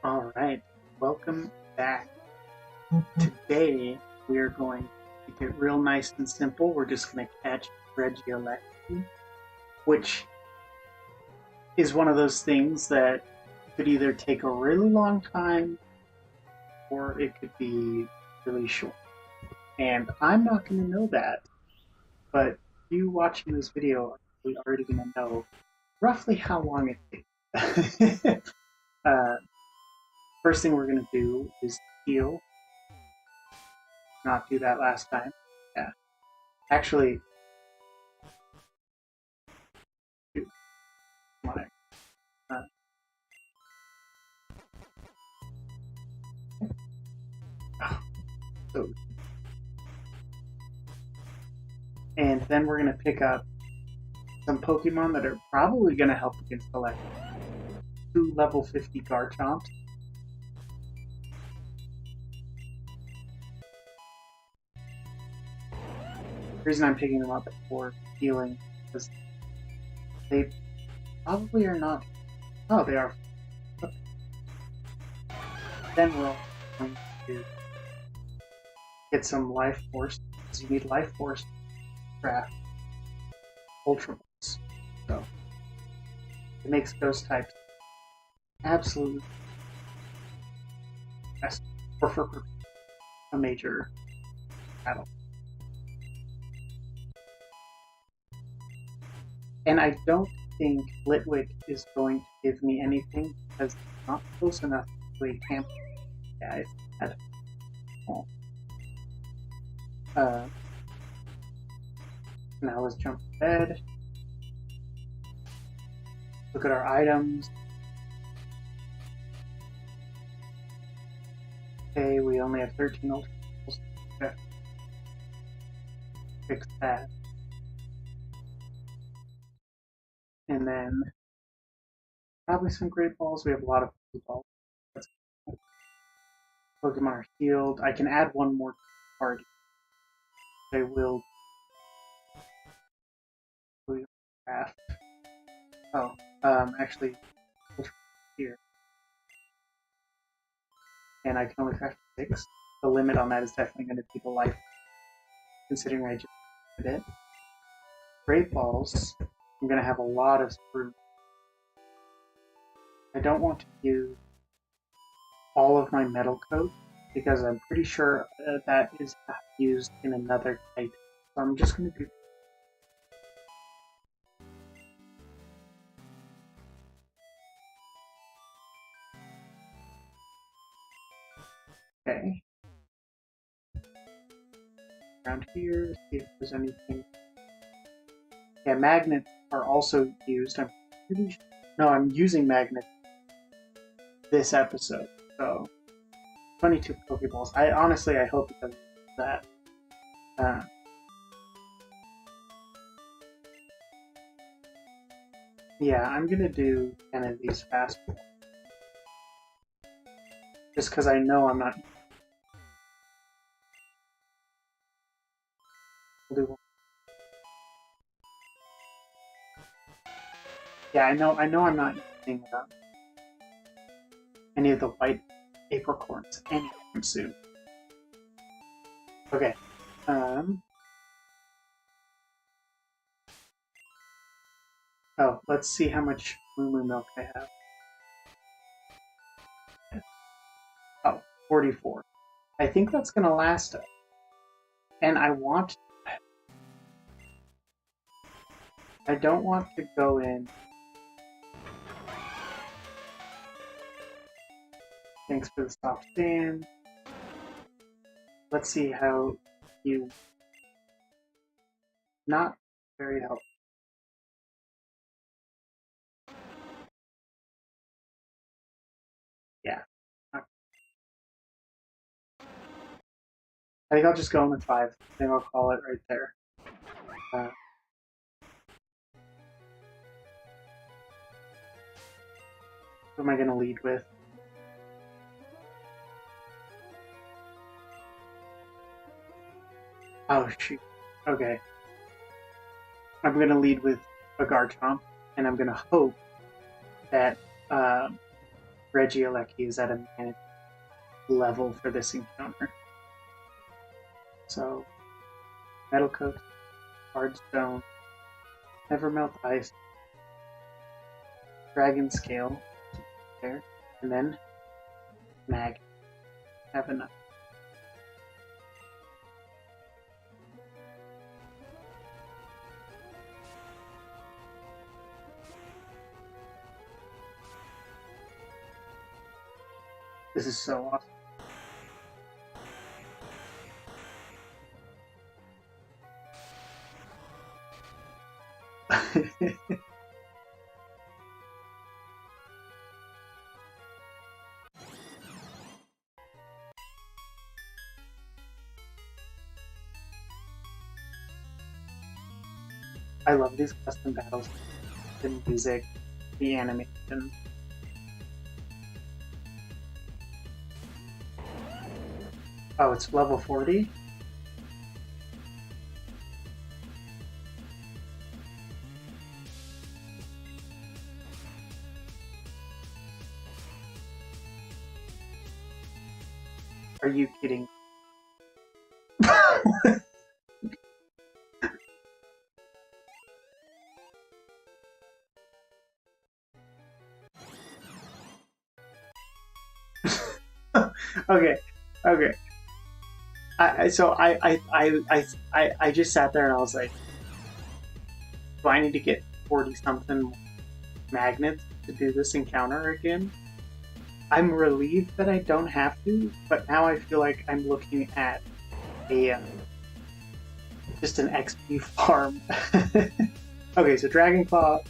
All right, welcome back. Today we are going to keep it real nice and simple. We're just going to catch Regieleki, which is one of those things that could either take a really long time or it could be really short. And I'm not going to know that, but you watching this video are probably already going to know roughly how long it takes. First thing we're going to do is heal. Not do that last time. Yeah. Actually, my, uh, oh, so, and then we're going to pick up some Pokemon that are probably going to help against Electric. 2 level 50 Garchomps. The reason I'm picking them up for healing is they probably are not. Oh, they are. Then we're going to get some Life Force, because you need Life Force to craft Ultra Balls. So it makes Ghost types absolutely best for a major battle. And I don't think Litwick is going to give me anything because it's not close enough to a camp. Yeah, it's bad. Oh. Now let's jump to bed. Look at our items. Okay, we only have 13 ultra balls. Okay. Fix that. And then probably some great balls. We have a lot of blue balls. That's cool. Pokemon are healed. I can add one more party. I will craft. Oh, actually, here. And I can only craft 6. The limit on that is definitely going to be the life, considering I just did it. Great balls. I'm going to have a lot of fruit. I don't want to use all of my metal coat because I'm pretty sure that is used in another type. So I'm just going to do. Okay. Around here, see if there's anything. Yeah, magnets are also used. I'm pretty sure. No, I'm using magnets this episode. So 22 Pokeballs. I hope it doesn't do that. Yeah, I'm gonna do 10 of these fast balls. Just because I know I'm not. I'll do one. Yeah, I know I'm not using any of the white apricorns anytime soon. Okay. Oh, let's see how much Moo milk I have. Oh, 44. I think that's gonna last us. And I don't want to go in. Thanks for the soft stand. Let's see how you. Not very helpful. Yeah. I think I'll just go in with 5. I think I'll call it right there. What am I going to lead with? Oh, shoot. Okay. I'm going to lead with a Garchomp, and I'm going to hope that Regieleki is at a managed level for this encounter. So, Metal Coat, Hard Stone, Never Melt Ice, Dragon Scale, there, and then Mag. Have enough. This is so awesome. I love these custom battles. The music, the animation. Oh, it's level 40? Are you kidding? Okay, okay. I just sat there and I was like, do I need to get 40 something magnets to do this encounter again? I'm relieved that I don't have to, but now I feel like I'm looking at a just an XP farm. Okay, so Dragon Claw,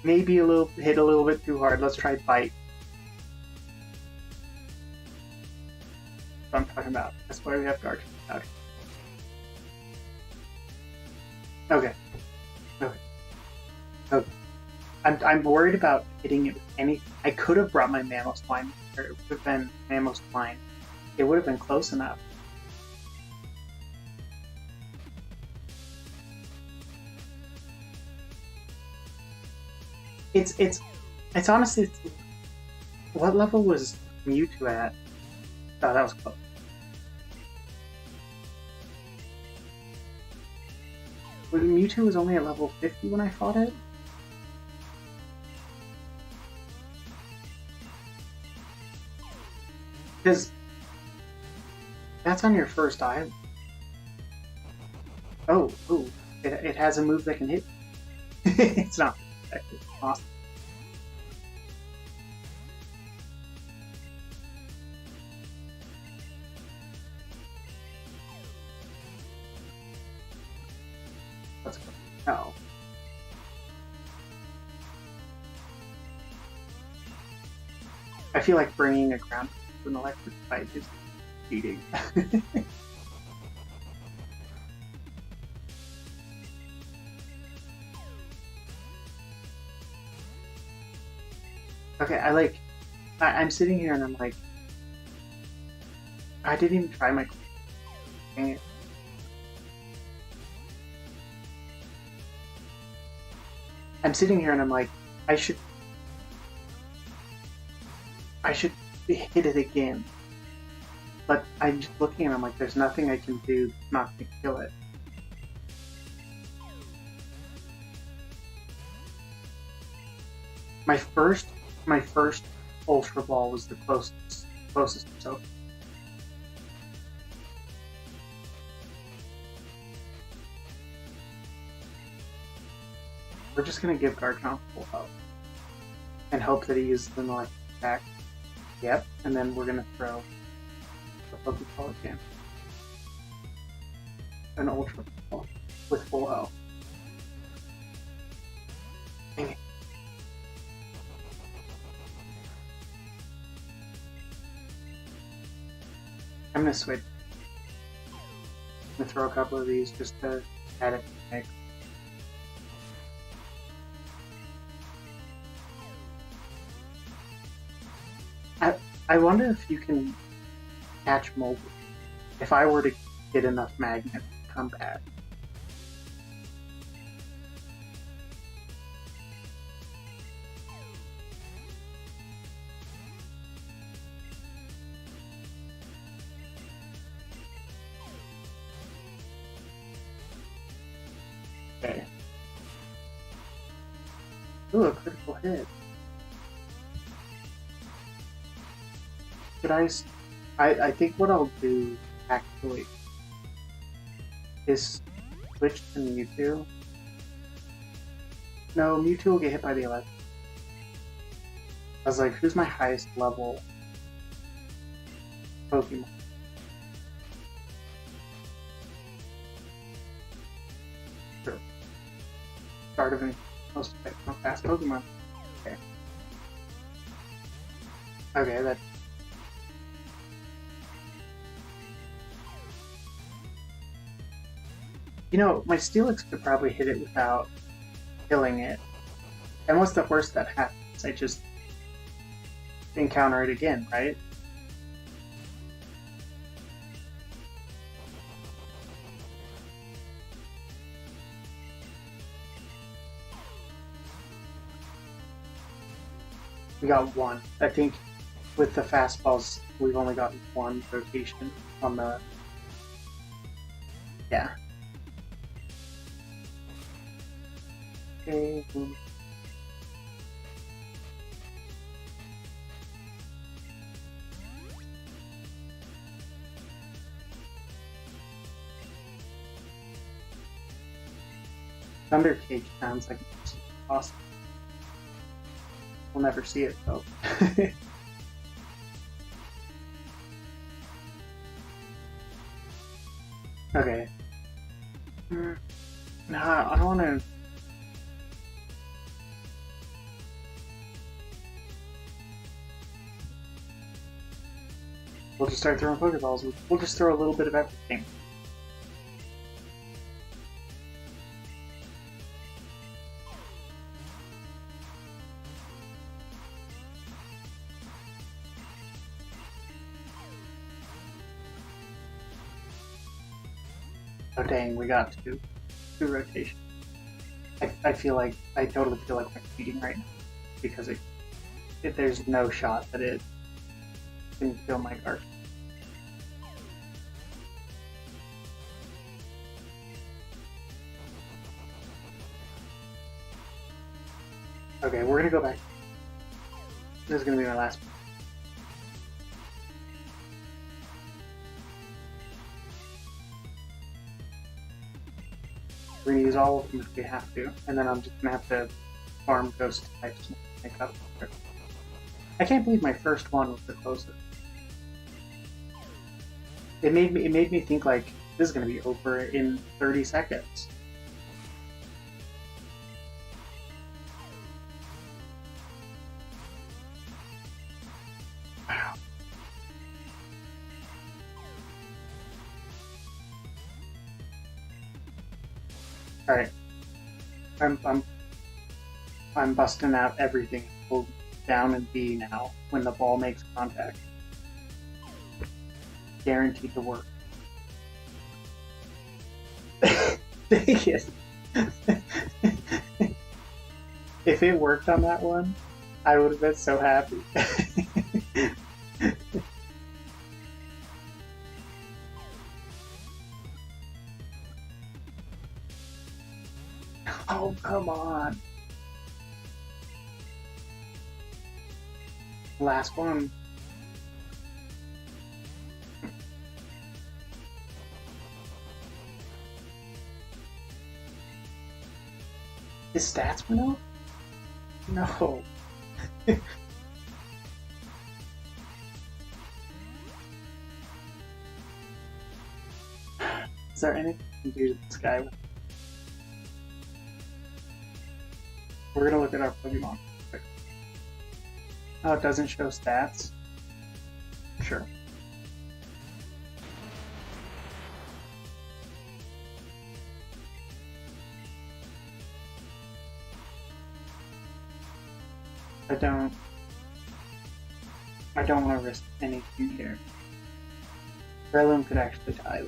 maybe hit a little bit too hard. Let's try Bite. That's what I'm talking about. That's why we have Guard. Okay. Okay. Okay. Okay. I'm worried about hitting it with any. I could have brought my Mammoth Swine, or it would have been Mammoth Swine. It would have been close enough. It's honestly. What level was Mewtwo at? Oh, that was close. Mewtwo was only at level 50 when I fought it? Because that's on your first island. Oh, it has a move that can hit. It's not effective. Awesome. Let's go. No. I feel like bringing a ground to an electric fight is cheating. Okay, I'm sitting here and I'm like, I didn't even try my. Dang it. I'm sitting here and I'm like, I should hit it again. But I'm just looking and I'm like, there's nothing I can do not to kill it. My first Ultra Ball was the closest so we're just gonna give Garchomp full health and hope that he uses an electric attack. Yep, and then we're gonna throw a Pokeball again. An Ultra Ball with full health. Dang it. I'm gonna switch. I'm gonna throw a couple of these just to add it to the mix. I wonder if you can catch mobile. If I were to get enough magnets to come back. Okay. Ooh, a critical hit. Could I think what I'll do actually is switch to Mewtwo. No, Mewtwo will get hit by the electric. I was like, who's my highest level Pokemon? Sure. Start of most fast Pokemon. Okay. Okay, that. You know, my Steelix could probably hit it without killing it. And what's the worst that happens? I just encounter it again, right? We got one. I think with the fastballs, we've only gotten one rotation on the. Yeah. Okay. Thunder Cage sounds like it's awesome. We'll never see it though. Okay. Nah, I don't want to. We'll just start throwing Pokeballs. We'll just throw a little bit of everything. Oh dang, we got two rotations. I feel like, I totally feel like I'm cheating right now. Because there's no shot that it can kill my guard. Okay, we're gonna go back. This is gonna be my last one. We're gonna use all of them if we have to, and then I'm just gonna have to farm ghost types to make up for it. I can't believe my first one was the closest. It made me think like this is gonna be over in 30 seconds. Wow. All right. I'm busting out everything. Hold down and B now when the ball makes contact. Guaranteed to work. Dang it. If it worked on that one, I would have been so happy. Oh, come on. Last one. His stats went up? No. Is there anything we can do to this guy? We're gonna look at our Pokemon. Oh, it doesn't show stats? Sure. I don't want to risk anything here. Breloom could actually die.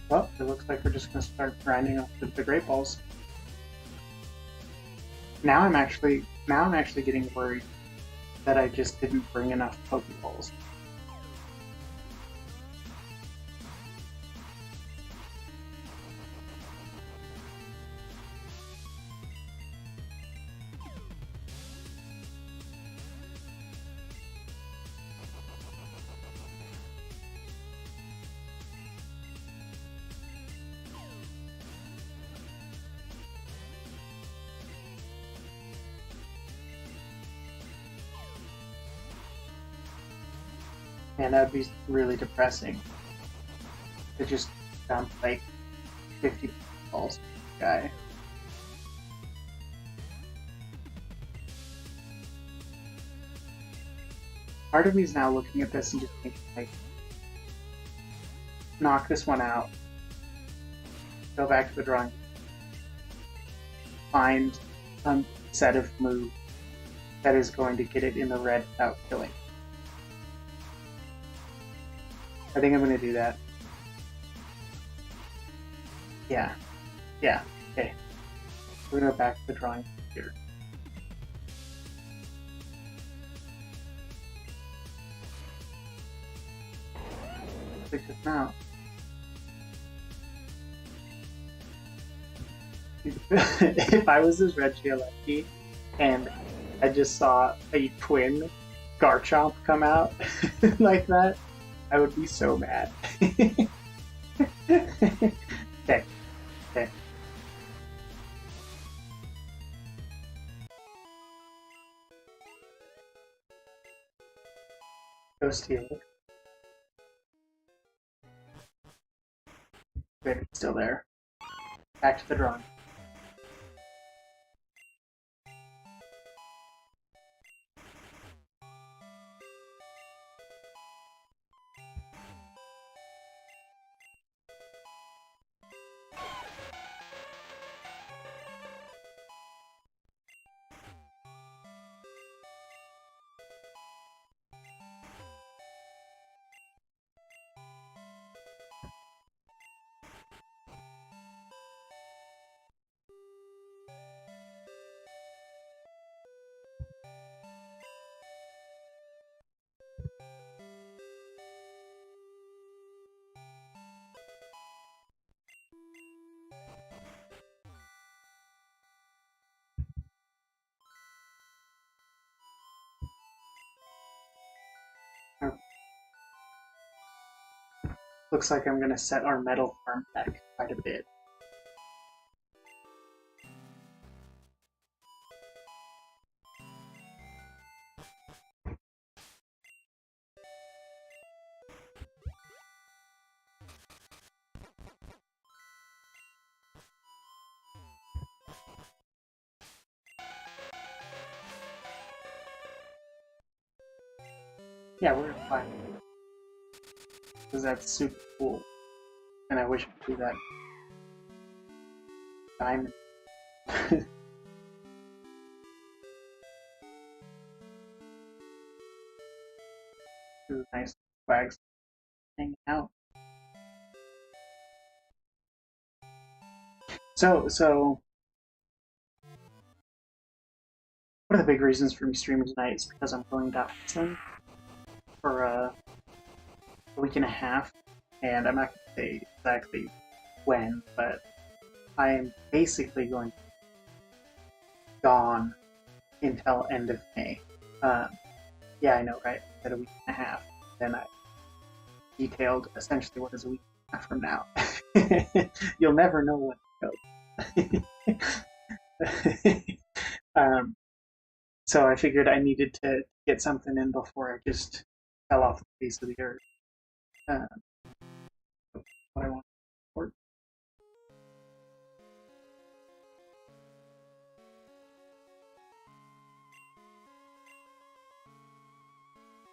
Well, it looks like we're just going to start grinding up the Great Balls. Now I'm actually Now I'm actually getting worried that I just didn't bring enough PokeWilds. Man, that would be really depressing. To just dump like 50 balls guy. Part of me is now looking at this and just thinking like, knock this one out, go back to the drawing, find a set of moves that is going to get it in the red without killing. I think I'm going to do that. Yeah. Okay. We're going to go back to the drawing here. Take this out. If I was this Regieleki and I just saw a twin Garchomp come out like that, I would be so mad. Okay. Go steal it. Good, it's still there. Back to the drawing. Looks like I'm going to set our metal farm back quite a bit. Yeah, we're fine. Because that's super cool. And I wish I could do that. Diamond. Ooh, nice flags hanging out. So one of the big reasons for me streaming tonight is because I'm going to Iceland for a week and a half, and I'm not going to say exactly when, but I am basically going to be gone until end of May. Yeah, I know, right? I said a week and a half. Then I detailed essentially what is a week and a half from now. You'll never know when it goes. So I figured I needed to get something in before I just fell off the face of the earth. What I want to report.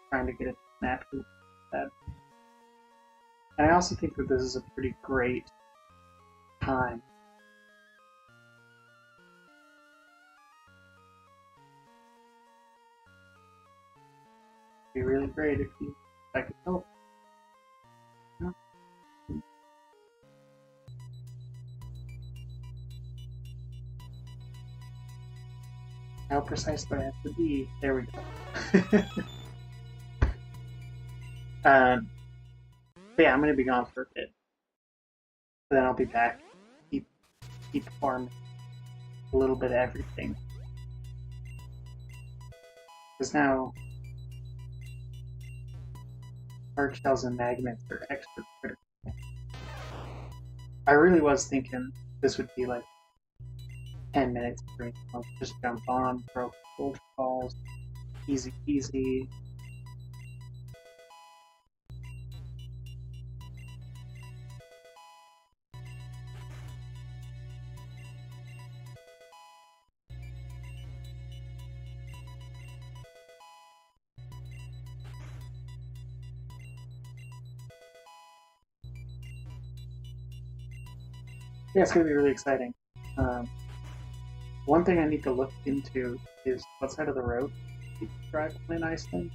Trying to get it snapped with that. And I also think that this is a pretty great time. It'd be really great if I could help. Yeah. How precise do I have to be? There we go. But yeah, I'm gonna be gone for a bit. But then I'll be back. Keep farming a little bit of everything. Because now hard shells and magnets are extra critical. I really was thinking this would be like 10 minutes for just jump on, throw gold balls, easy peasy. Yeah, it's gonna be really exciting. One thing I need to look into is what side of the road you drive in Iceland.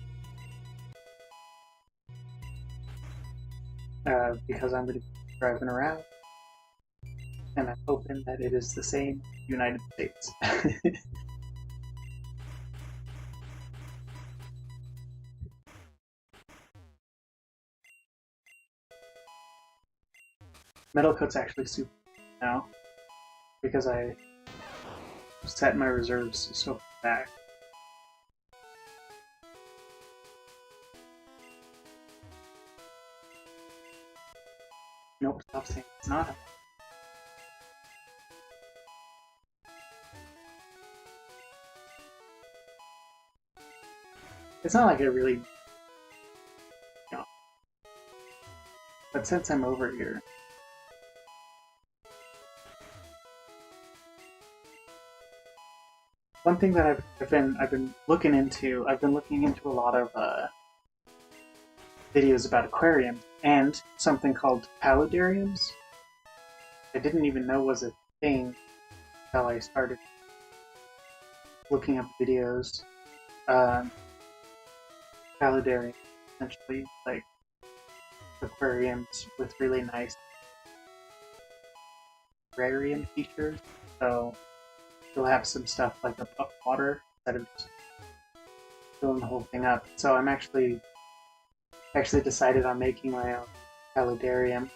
Because I'm going to be driving around, and I'm hoping that it is the same United States. Metal Coat's actually super now, because I set my reserves so far back. Nope, stop saying it's not. It's not like it really, you know. But since I'm over here, one thing that I've been looking into, I've been looking into a lot of videos about aquariums and something called paludariums. I didn't even know was a thing until I started looking up videos. Paludarium, essentially like aquariums with really nice aquarium features. So you'll have some stuff like up water instead of just filling the whole thing up. So I'm actually decided on making my own paludarium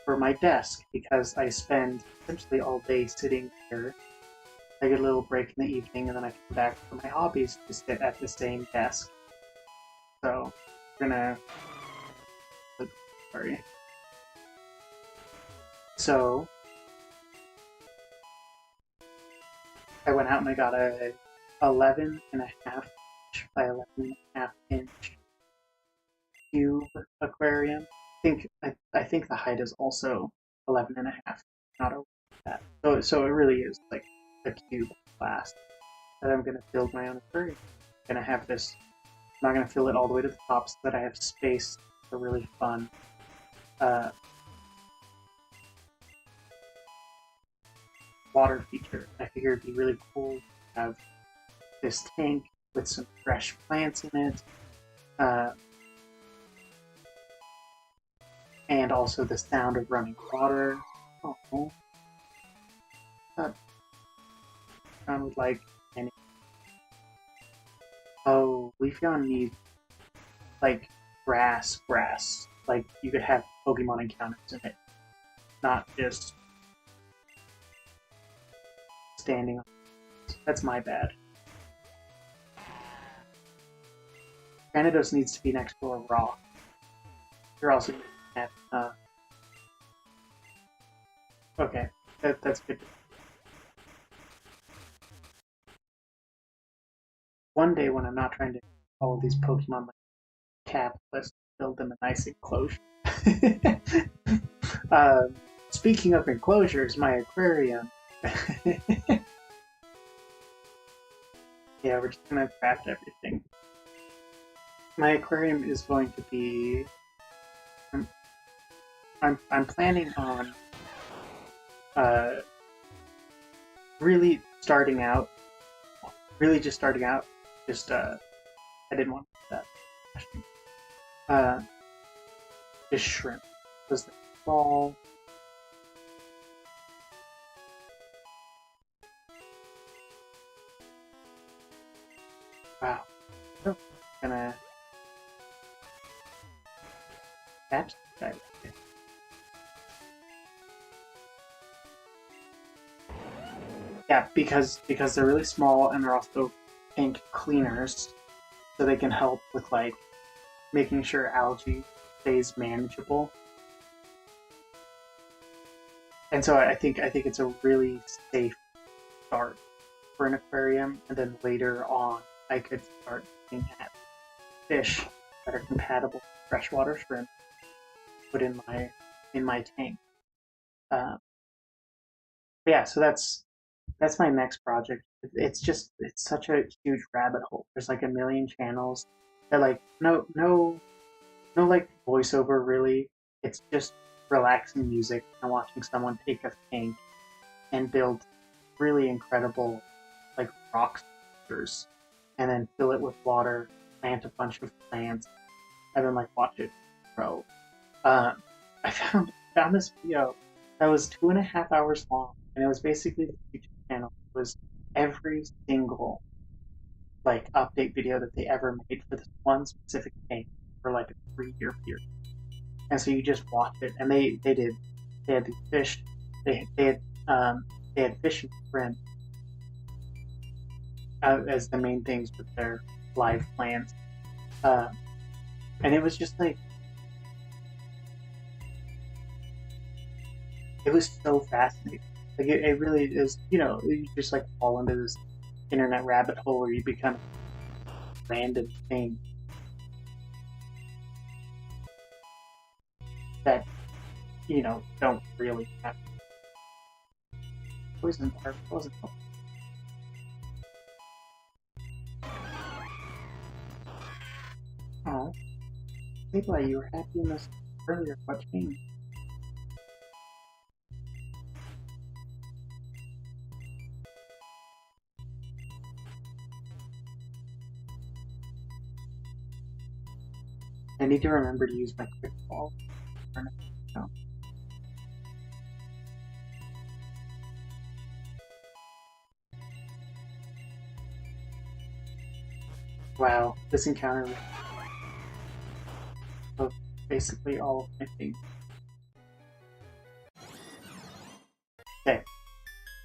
for my desk because I spend essentially all day sitting here. I get a little break in the evening and then I come back for my hobbies to sit at the same desk. So we're gonna sorry. So I went out and I got a 11 and a half inch by 11 and a half inch cube aquarium. I think the height is also 11 and a half, not over that. So it really is like a cube glass that I'm gonna build my own aquarium. I'm gonna have this. I'm not gonna fill it all the way to the top so that I have space for really fun water feature. I figured it'd be really cool to have this tank with some fresh plants in it, and also the sound of running water. Oh, that sounded like any. Oh, we found needs like grass. Like you could have Pokemon encounters in it, not just standing on. That's my bad. Granados needs to be next to a rock. You're also at okay, that's good. One day when I'm not trying to follow these Pokemon like capitalists, build them a nice enclosure. Speaking of enclosures, my aquarium. Yeah, we're just gonna craft everything. My aquarium is going to be. I'm planning on really starting out. Really just starting out. Just I didn't want to do that. Just shrimp. Because they're small. Wow. Oh, gonna catch this guy. Yeah, because they're really small and they're also tank cleaners, so they can help with like making sure algae stays manageable. And so I think it's a really safe start for an aquarium, and then later on I could start looking at fish that are compatible with freshwater shrimp put in my tank. Uh, yeah, so that's my next project. It's just it's such a huge rabbit hole. There's like a million channels. They're like no like voiceover really. It's just relaxing music and watching someone take a tank and build really incredible like rock structures and then fill it with water, plant a bunch of plants, and then like watch it grow. Um, I found this video that was 2.5 hours long, and it was basically the YouTube channel. It was every single like update video that they ever made for this one specific game for like a 3 year period. And so you just watch it, and they had these fish, they they had they had fish and shrimp as the main things with their live plants, um, and it was just like it was so fascinating. Like it really is, you just like fall into this internet rabbit hole where you become random thing that don't really have poison part wasn't. Oh, Nikolai, you were happy in this earlier. What changed? I need to remember to use my quick ball. No. Wow, this encounter of basically all of my things. Okay,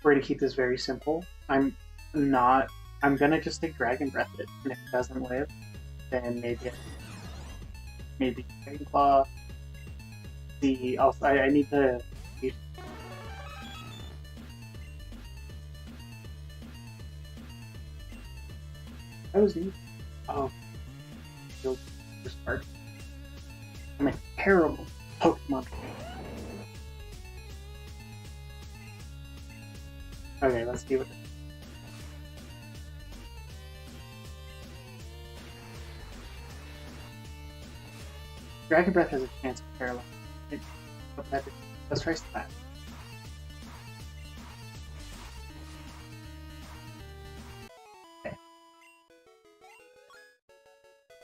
we're gonna keep this very simple. I'm gonna just take Dragon Breath it, and if it doesn't live, then maybe Dragon Claw. I need to. That was neat. Oh, this part. I'm a terrible Pokemon trainer. Okay, let's deal with it. Dragon Breath has a chance of paralyzing. Let's try Slap. Okay.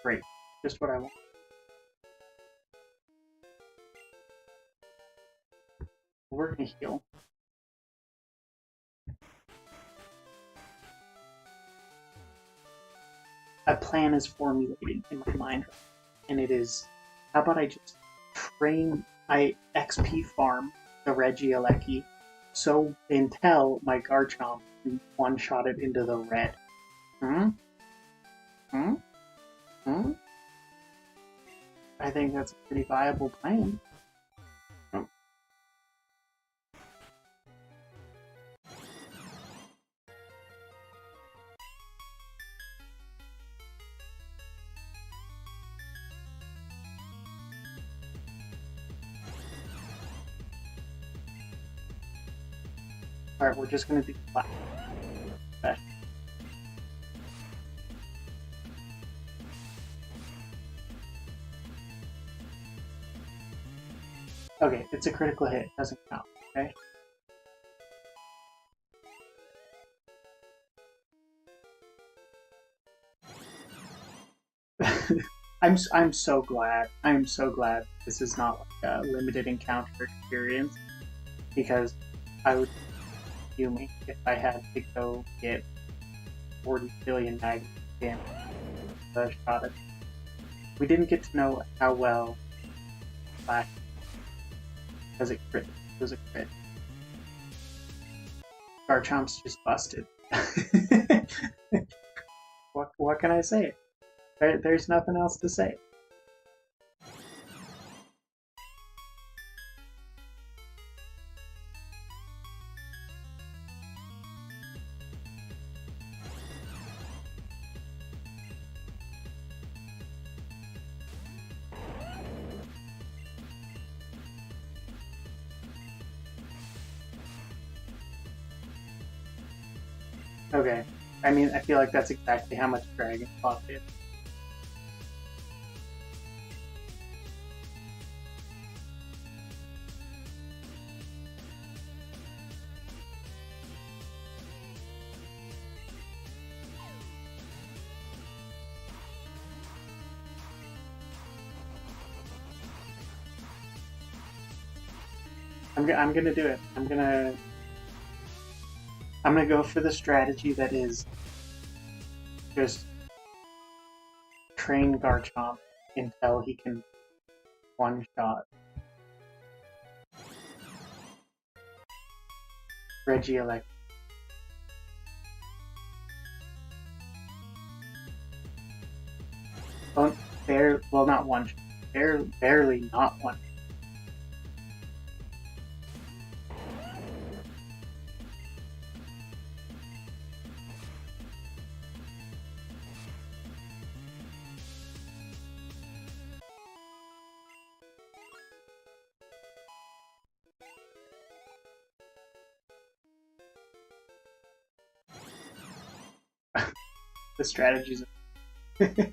Great. Just what I want. We're gonna heal. A plan is formulating in my mind, and it is, how about I just I XP farm the Regieleki so until my Garchomp can one-shot it into the red. Hmm? Hmm? Hmm? I think that's a pretty viable plan. Alright, we're just gonna do flat. Okay. Okay, it's a critical hit, it doesn't count, okay? I'm so glad. I'm so glad this is not like a limited encounter experience, because I would be fuming if I had to go get 40 billion magnets damage the shot at. We didn't get to know how well Flash does it crit. It was a crit. Garchomp's just busted. What can I say? There's nothing else to say. Okay. I mean, I feel like that's exactly how much Dragon Claw did. I'm gonna do it. I'm gonna go for the strategy that is just train Garchomp until he can one-shot Regieleki. Well, not one. Barely not one. The strategies. Okay.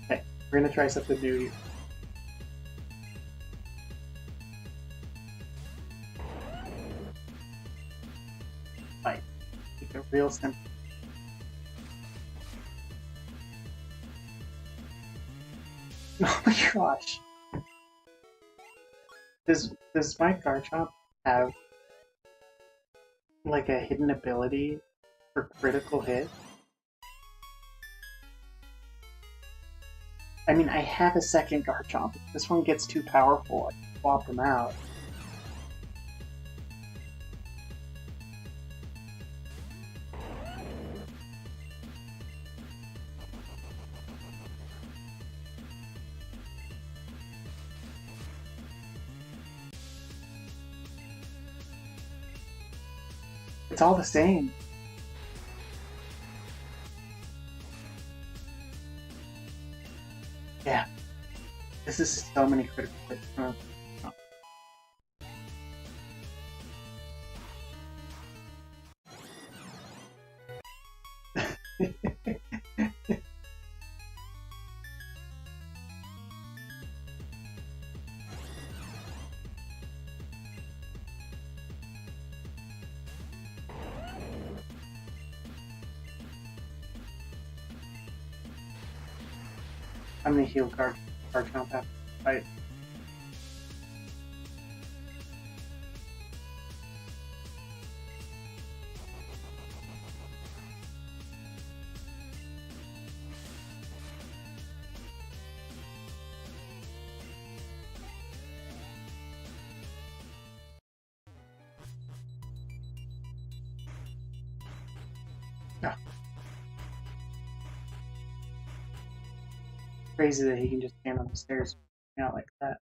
We're gonna try something new here. Like, make it real simple. Oh my gosh. Does my Garchomp have like a hidden ability for critical hit? I mean, I have a second Garchomp. If this one gets too powerful, I can swap them out. It's all the same. Yeah. This is so many critical hits. I'm gonna heal Garchomp after the fight. Yeah. Crazy that he can just stand on the stairs out like that.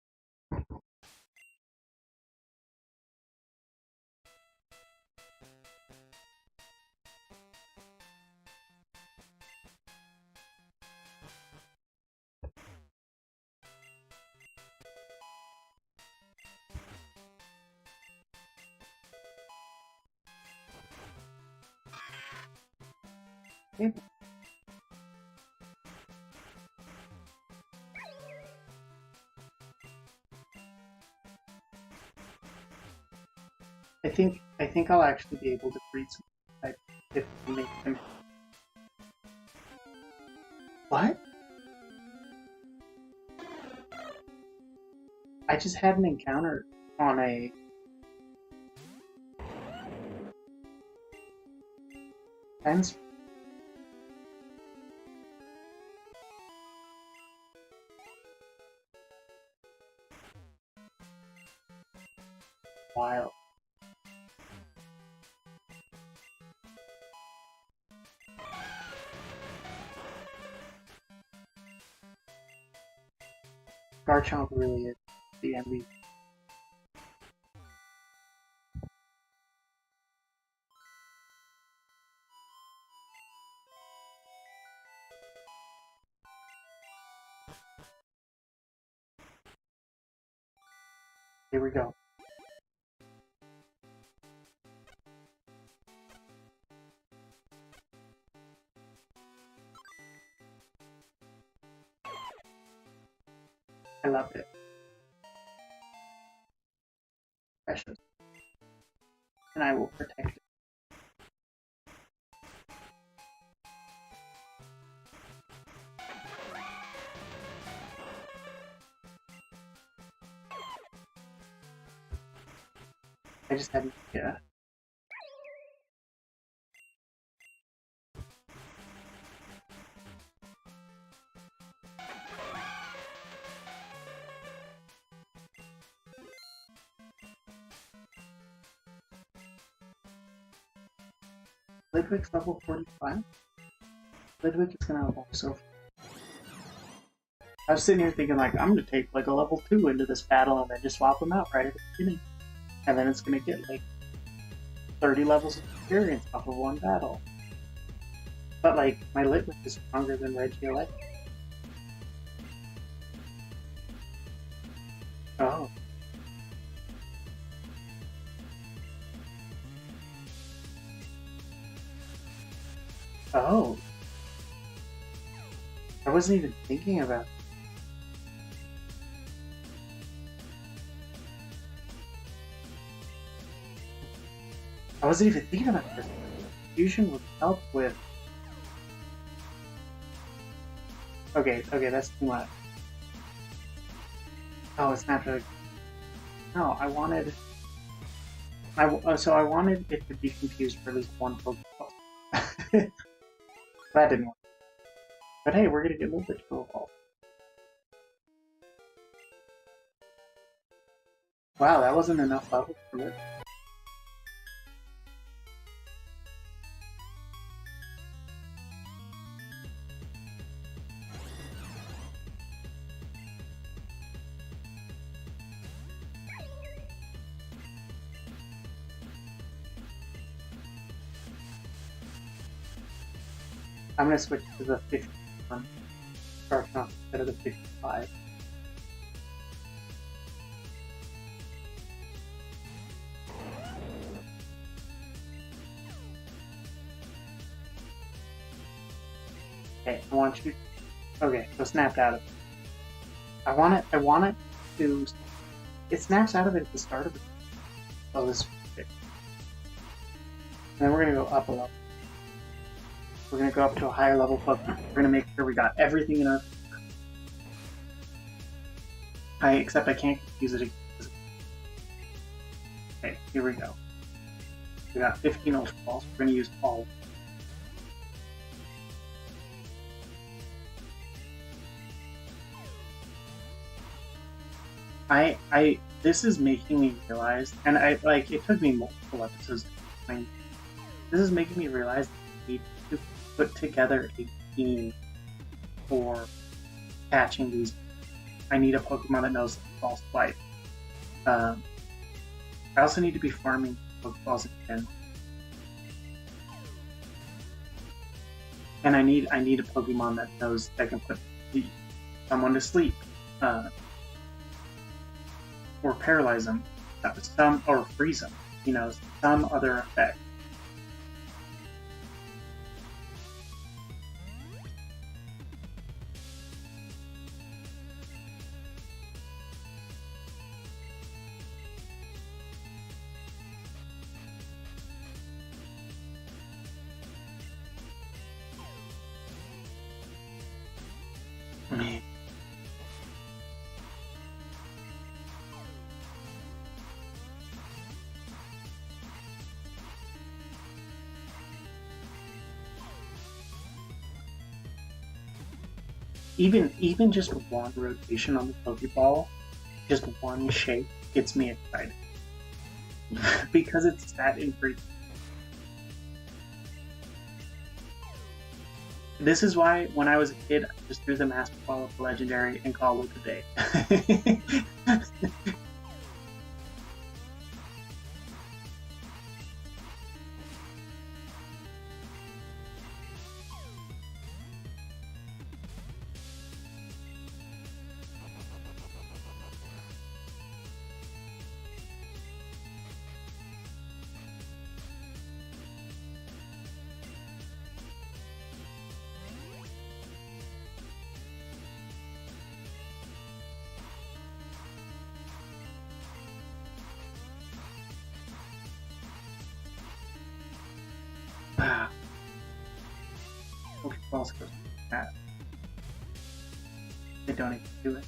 Yeah. I think I'll actually be able to breed some type if we make him. What? I just had an encounter on a Tens. Wild. Garchomp really is the MVP. Here we go. I loved it. Precious. And I will protect it. I just had, yeah. Ludwig's level 45? Ludwig is gonna evolve so far. I was sitting here thinking, like, I'm gonna take like a level 2 into this battle and then just swap them out right at the beginning. And then it's gonna get like 30 levels of experience off of one battle. But like, my Ludwig is stronger than Regieleki. Oh. Oh. I wasn't even thinking about it. I wasn't even thinking about this. Fusion would help with... Okay, that's too much. Oh, it's not really... No, I wanted... So I wanted it to be confused for at least one Pokeball. That didn't work. But hey, we're gonna get a little bit to evolve. Wow, that wasn't enough level for it. I'm gonna switch to the 51 Garchomp instead of the 55. Okay, I want you. Okay, so snapped out of it. I want it to. It snaps out of it at the start of it. Oh, this. And then we're gonna go up a level. We're gonna go up to a higher level Pokemon. We're gonna make sure we got everything in our. Except I can't use it. Okay, here we go. We got 15 Ultra Balls. We're gonna use all of them. This is making me realize, and it took me multiple episodes to explain. This is making me realize that we need to put together a team for catching these. I need a Pokemon that knows False Swipe. I also need to be farming Pokeballs again. And I need a Pokemon that knows that can put someone to sleep. Or paralyze them, or freeze them, some other effect. Man. even just one rotation on the Pokeball, just one shape gets me excited because it's that infrequent. This is why when I was a kid, I just threw the Master Ball up Legendary and called it a day. Wow. Pokeballs goes fast. They don't even do it.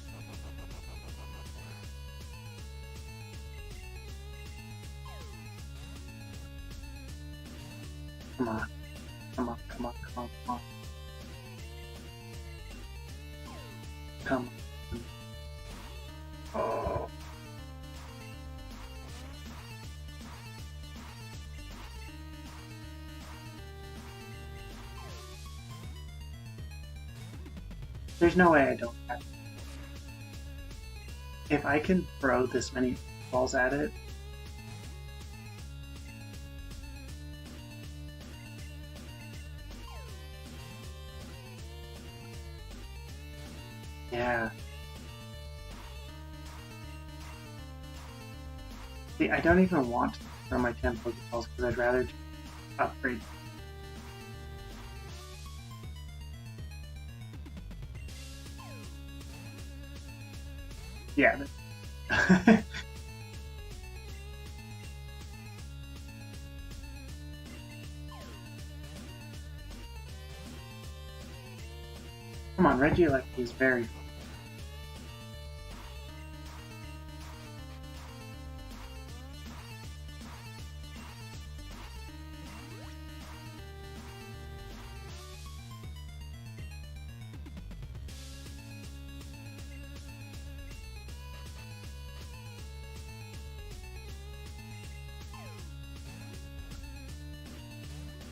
Come on. Come on, come on, come on, come on. Come on. Oh. There's no way I don't have it. If I can throw this many balls at it, yeah. See, I don't even want to throw my 10 Pokeballs because I'd rather just upgrade. Yeah. Come on, Regieleki is very.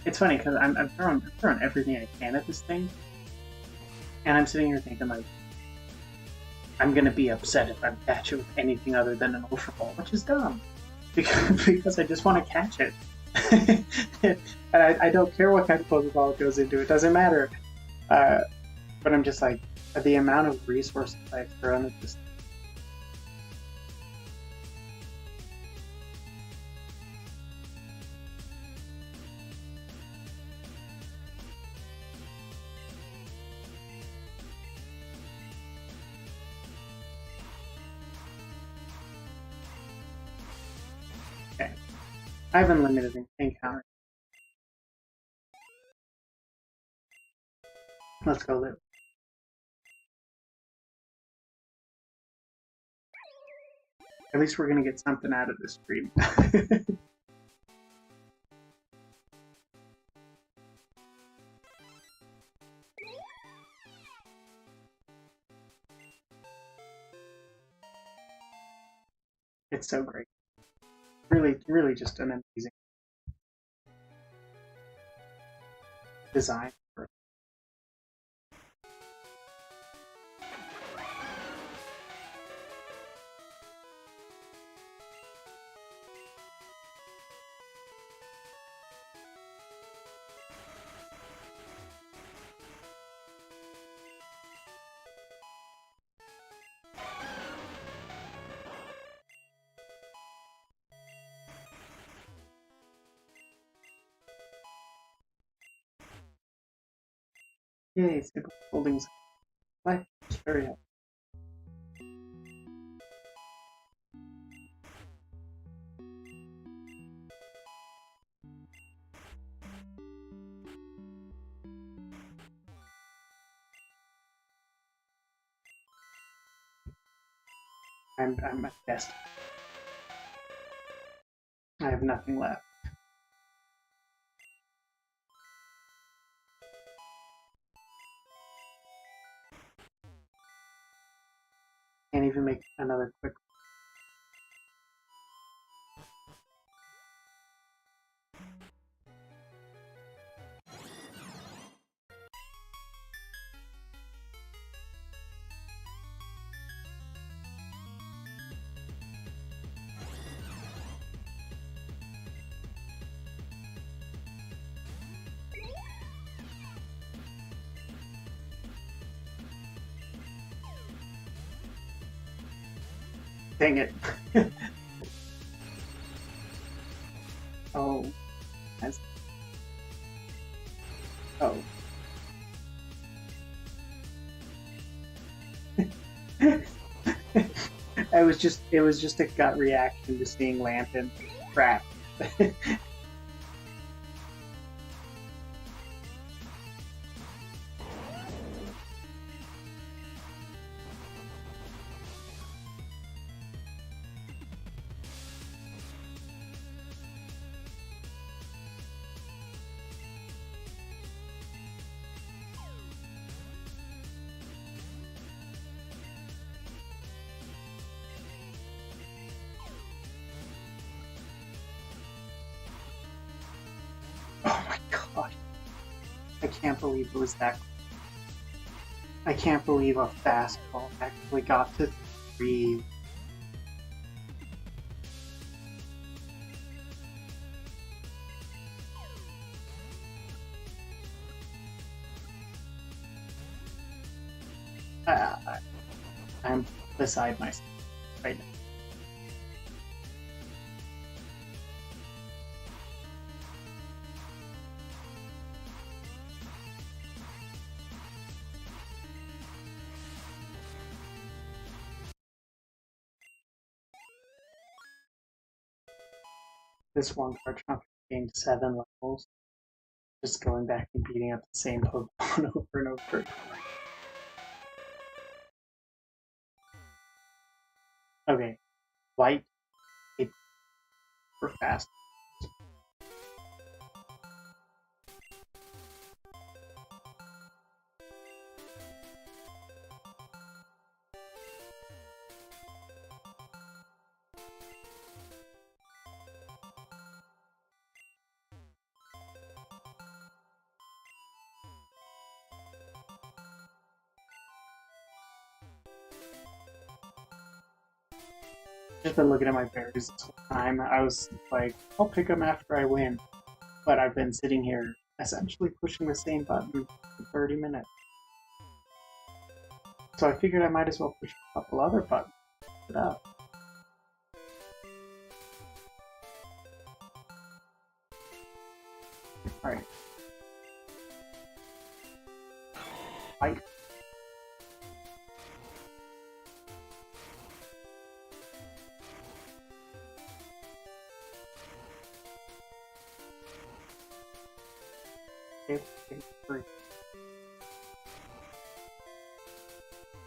It's funny because I'm throwing everything I can at this thing, and I'm sitting here thinking like, I'm gonna be upset if I catch it with anything other than an Ultra Ball, which is dumb, because I just want to catch it, and I don't care what kind of Pokeball goes into it, doesn't matter. But I'm just like, the amount of resources I've thrown at this. Okay, I have unlimited encounter. Let's go live. At least we're gonna get something out of this stream. It's so great. Really, really just an amazing design. Yay, Stable Holdings. Life is very helpful. I'm at best. I have nothing left. Can't even make another quick. Dang it. Oh. That's... Oh. It was just a gut reaction to seeing Lantern. Crap. Oh my god. I can't believe it was that. I can't believe a fastball actually got to 3. I'm beside myself right now. This one card chunk gained 7 levels. Just going back and beating up the same Pokemon over and over. Okay, light, it's super fast. Just been looking at my berries this whole time. I was like, I'll pick them after I win. But I've been sitting here essentially pushing the same button for 30 minutes. So I figured I might as well push a couple other buttons. Put it up. Alright. Fight. Free.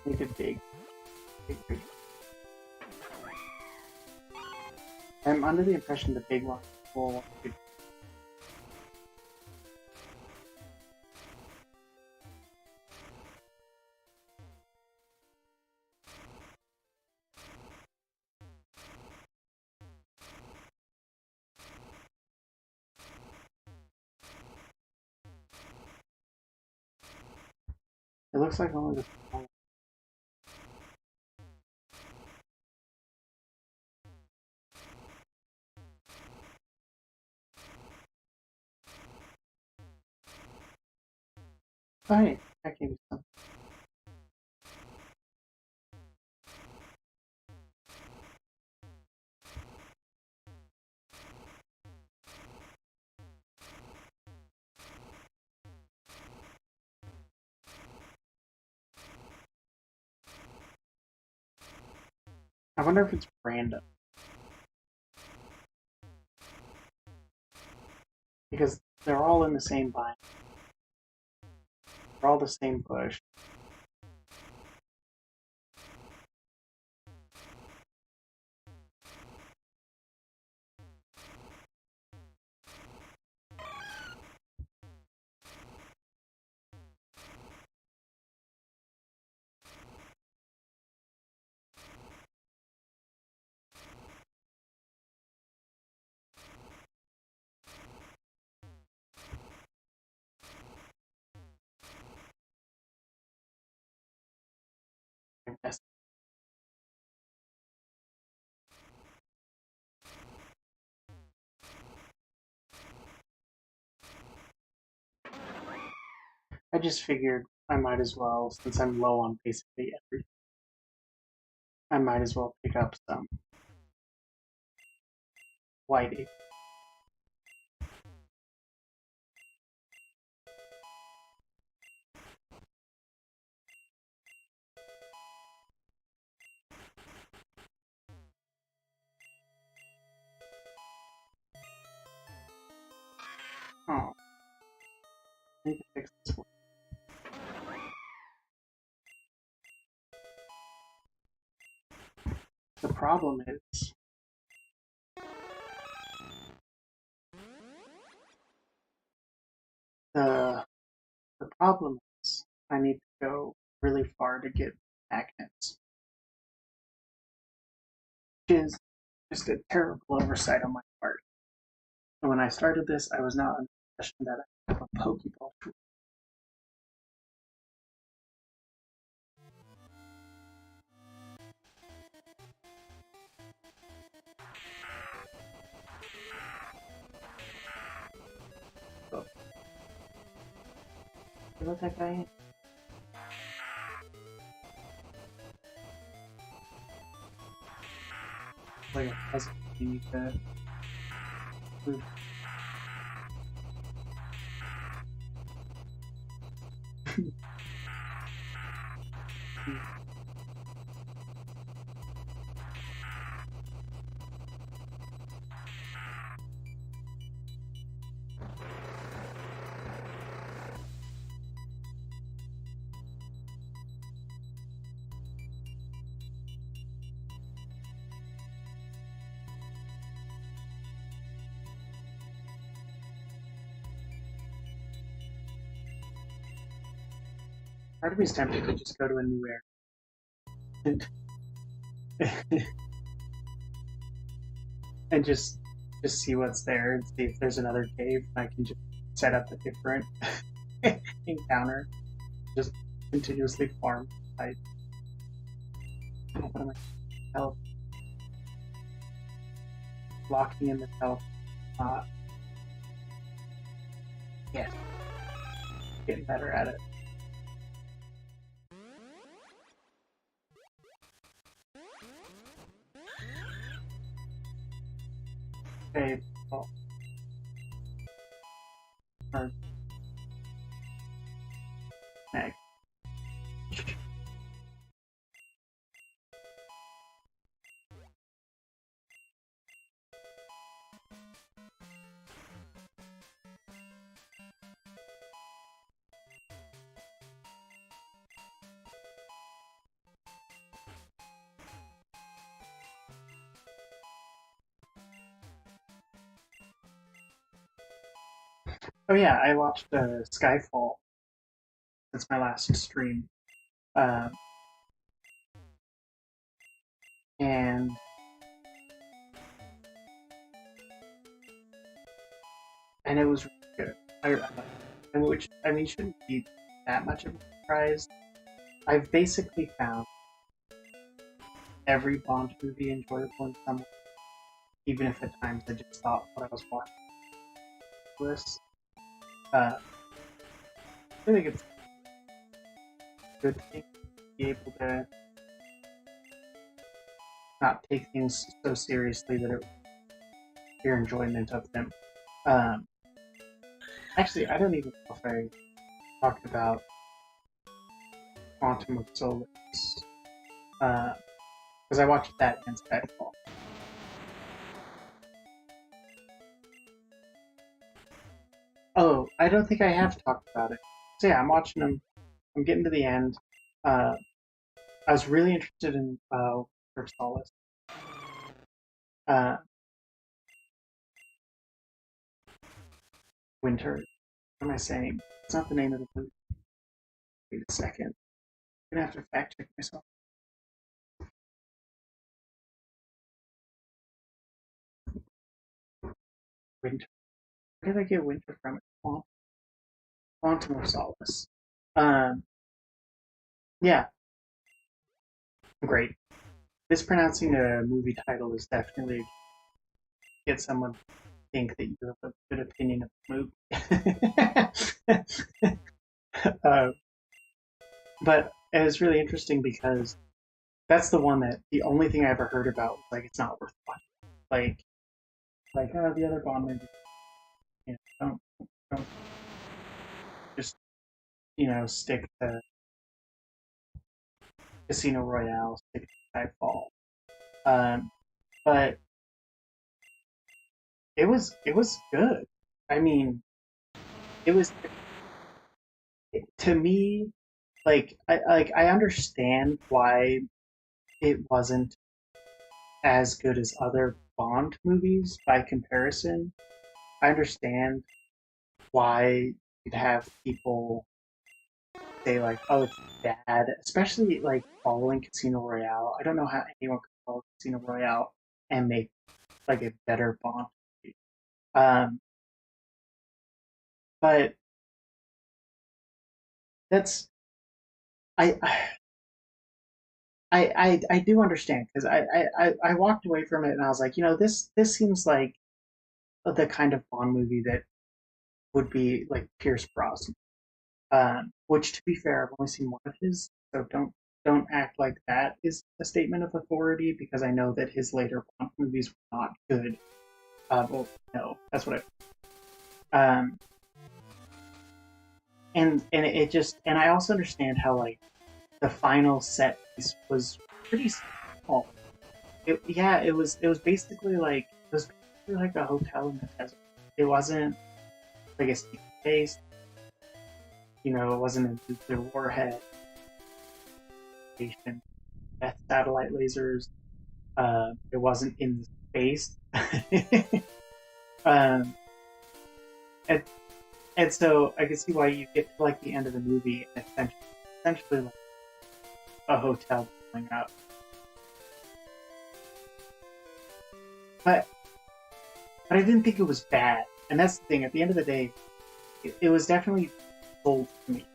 Make it big. Big. I'm under the impression the big one will. It looks like only the small. Oh, hey, that gave me some. I wonder if it's random. Because they're all in the same bind. They're all the same bush. Yes. I just figured I might as well, since I'm low on basically everything, I might as well pick up some white. Oh, I need to fix this one. The problem is the the problem is I need to go really far to get magnets, which is just a terrible oversight on my part. And when I started this, I was not under the impression that I have a Pokeball tool. So, let that guy in. Like a puzzle. You need to move. Part of me is tempted to just go to a new area and just see what's there and see if there's another cave. I can just set up a different encounter, just continuously farm. I what am I help locking in the help. Uh, yeah, getting better at it. Okay, well, or next. Oh yeah, I watched Skyfall. That's my last stream, um, and it was really good. Which I mean shouldn't be that much of a surprise. I've basically found every Bond movie enjoyable in some way, even if at times I just thought what I was watching was. I think it's a good thing to be able to not take things so seriously that it your enjoyment of them. Um, Actually, I don't even know if I talked about Quantum of Solace because I watched that in Skyfall. Oh, I don't think I have talked about it. So yeah, I'm watching them. I'm getting to the end. Uh, I was really interested in Winter Solace. Uh, Winter. What am I saying? It's not the name of the movie. Wait a second. I'm gonna have to fact check myself. Winter. Where did I get Winter from? Quantum of Solace. Um, yeah, Great. Mispronouncing a movie title is definitely get someone to think that you have a good opinion of the movie. uh, but it was really interesting because that's the one that the only thing I ever heard about was like it's not worth watching. Like the other Bond movies, don't just stick to Casino Royale, stick to Skyfall. Um, but it was good. I mean, it was to me I understand why it wasn't as good as other Bond movies by comparison. I understand why you'd have people say like, "Oh, it's bad," especially like following Casino Royale. I don't know how anyone could follow Casino Royale and make like a better Bond movie. Um, but that's I I do understand because I walked away from it and I was like, this seems like the kind of Bond movie that would be like Pierce Brosnan. Which, to be fair, I've only seen one of his, so don't act like that is a statement of authority because I know that his later Bond movies were not good. Well, no, that's what and it just and I also understand how like the final set piece was pretty small. It was basically like a hotel in the desert. It wasn't like a secret base. It wasn't a nuclear warhead station, death satellite lasers. It wasn't in space. um, and, and so I can see why you get to like the end of the movie and essentially like a hotel going up. But but I didn't think it was bad. And that's the thing. At the end of the day, it was definitely sold to me.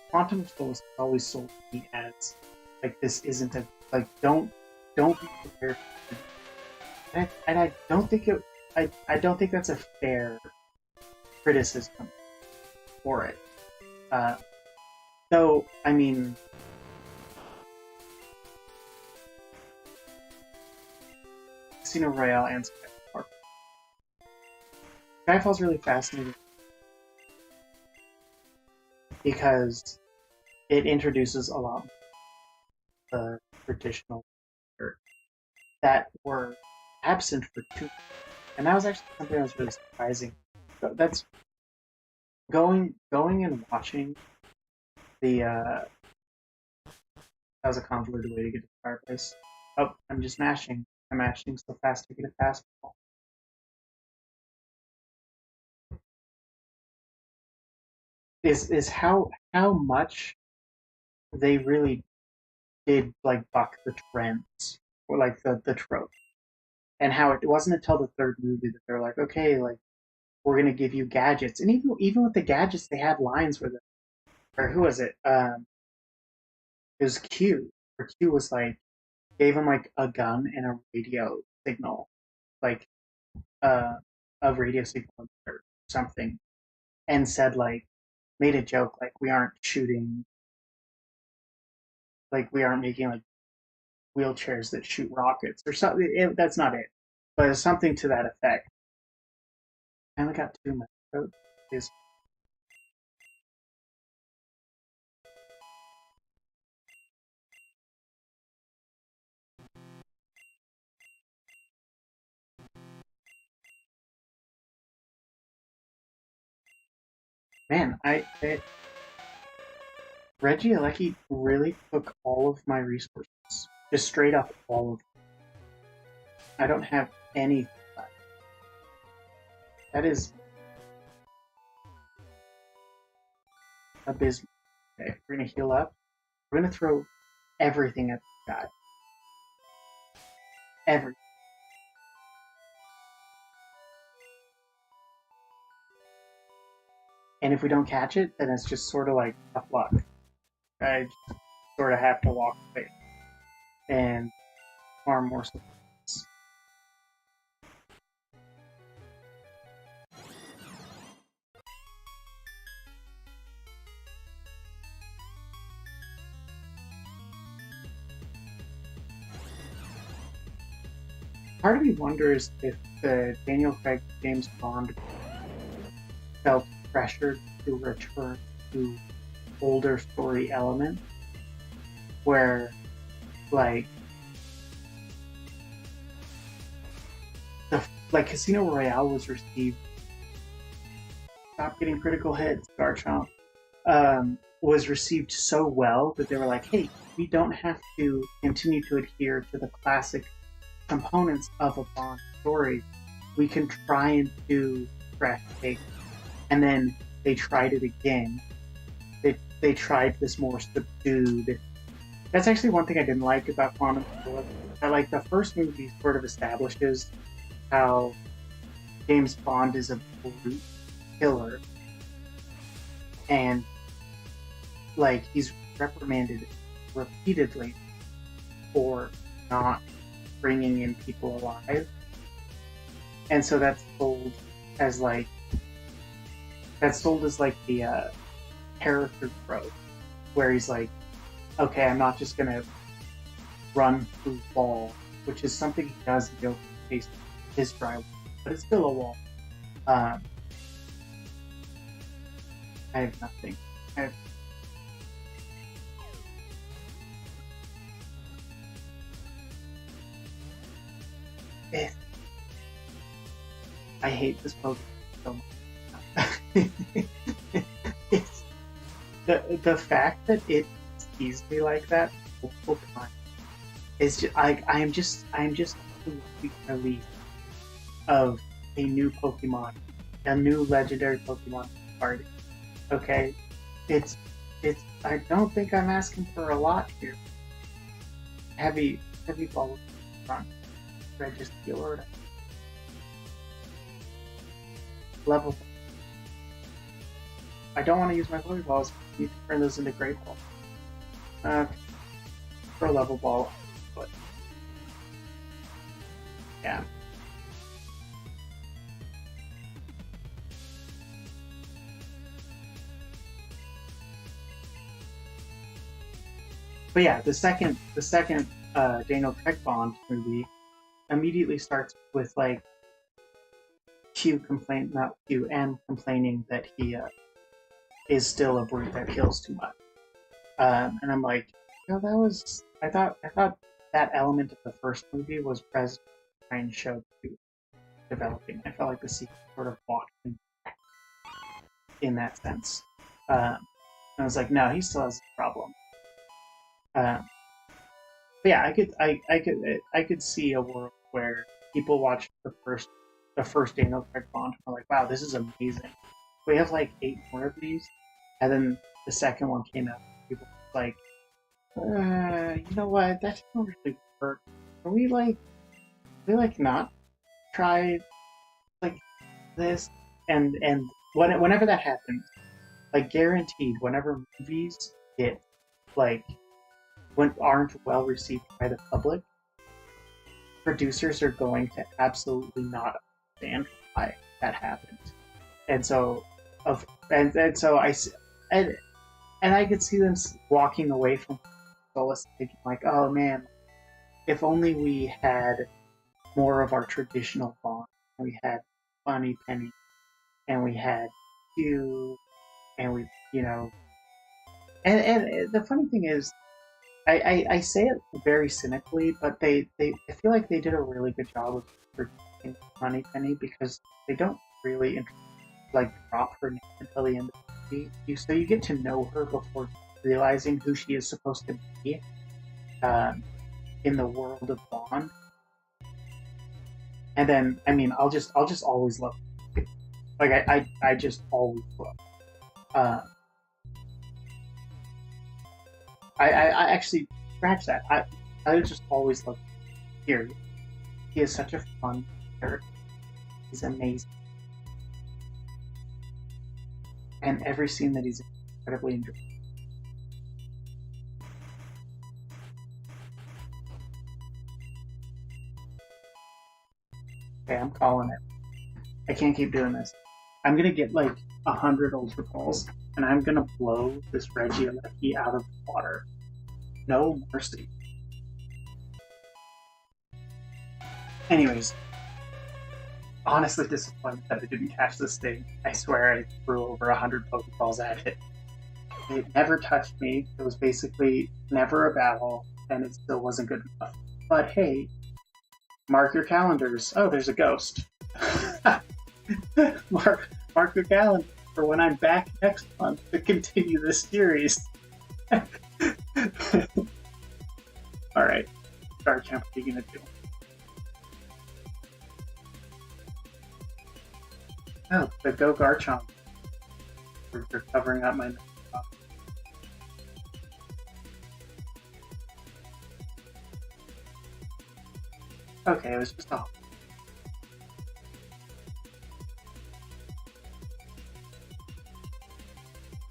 Quantum of Solace was always sold to me as like this isn't a like don't be prepared for it. And I don't think it I don't think that's a fair criticism for it. Uh, so I mean, Casino Royale and Skyfall. Skyfall's really fascinating because it introduces a lot of the traditional characters that were absent for two, and that was actually something that was really surprising. So that's going and watching the that was a convoluted way to get to the fireplace. Oh, I'm just mashing. I'm mashing so fast to get a fastball. Is how much they really did like buck the trends or like the trope, and how it wasn't until the third movie that they're like, okay, like we're gonna give you gadgets, and even with the gadgets, they had lines where the or who was it? It was Q. Where Q was like gave him like a gun and a radio signal, like uh, a radio signal or something, and said like made a joke like we aren't shooting, like we aren't making like wheelchairs that shoot rockets or something. That's not it, but it's something to that effect. I only got two minutes. Throat is man. Regieleki really took all of my resources, just straight up all of them. I don't have any. That is abysmal. Okay, we're gonna heal up. We're gonna throw everything at the guy. Everything. And if we don't catch it, then it's just sort of like tough luck. I just sort of have to walk away. and far more supports. Part of me wonders if the Daniel Craig James Bond felt pressured to return to older story elements where like Casino Royale was received. Stop getting critical hits, Garchomp. Was received so well that they were like, "Hey, we don't have to continue to adhere to the classic components of a Bond story. We can try and do fresh take." And then they tried it again. They tried this more subdued. That's actually one thing I didn't like about Quantum Philip. I like the first movie sort of establishes how James Bond is a brute killer, and like he's reprimanded repeatedly for not bringing in people alive, and so that's sold as like the character growth, where he's like, okay, I'm not just gonna run through wall, which is something he does in the open case his driveway, but it's still a wall. I have nothing. I hate this Pokemon so much. It's the fact that it sees me like that multiple times is just I am just relief of a new Pokemon, a new legendary Pokemon party. Okay, it's I don't think I'm asking for a lot here. Heavy ball front, Regieleki or level. I don't want to use my PokeWilds. I need to turn those into Great Ball. For a level ball, but yeah. But yeah, the second Daniel Craig Bond movie immediately starts with like M complaining that he is still a brute that kills too much. And I'm like, that was I thought that element of the first movie was present and showed to developing. I felt like the sequel sort of walked in that sense. And I was like, no, he still has a problem. But yeah, I could see a world where people watch the first Daniel Craig Bond and are like, wow, this is amazing. We have like 8 more of these, and then the second one came out. People were like, you know what? That doesn't really work. Can we not try like this? And whenever that happens, like guaranteed, whenever movies get like aren't well received by the public, producers are going to absolutely not understand why that happened. And so I could see them walking away from Solus thinking like, oh man, if only we had more of our traditional Bond, and we had Bunny Penny, and we had Q, and we, and the funny thing is, I say it very cynically, but I feel like they did a really good job of protecting Bunny Penny because they don't really drop her name until the end of the movie. So you get to know her before realizing who she is supposed to be in the world of Bond. And then, I mean, I'll just always love her. Like I just always love. I actually scratch that. I just always love Period. He is such a fun character. He's amazing. And every scene that he's in is incredibly enjoyable. Okay, I'm calling it. I can't keep doing this. I'm gonna get like 100 Ultra Balls, and I'm gonna blow this Regieleki out of the water. No mercy. Anyways, honestly disappointed that I didn't catch this thing. I swear I threw over 100 Pokeballs at it. It never touched me. It was basically never a battle, and it still wasn't good enough. But hey, mark your calendars. Oh, there's a ghost. mark your calendar for when I'm back next month to continue this series. All right, Garchomp, what are you gonna do? Oh, the Go Garchomp. We're covering up my. Okay, it was just off.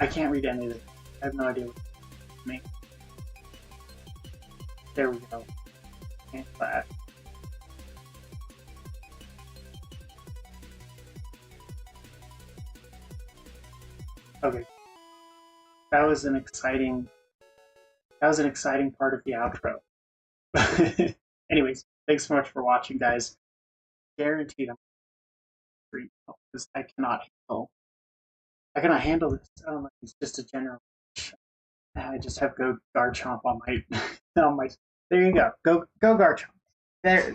I can't read any of it. I have no idea what it means. There we go. Cancel that. Okay. That was an exciting part of the outro. Anyways, thanks so much for watching, guys. Guaranteed I'm free because I cannot handle this. I don't know, it's just a general. I just have Go Garchomp on my on my. There you go. Go Garchomp. There,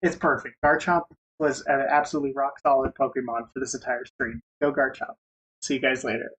it's perfect. Garchomp was an absolutely rock solid Pokemon for this entire stream. Go Garchomp. See you guys later.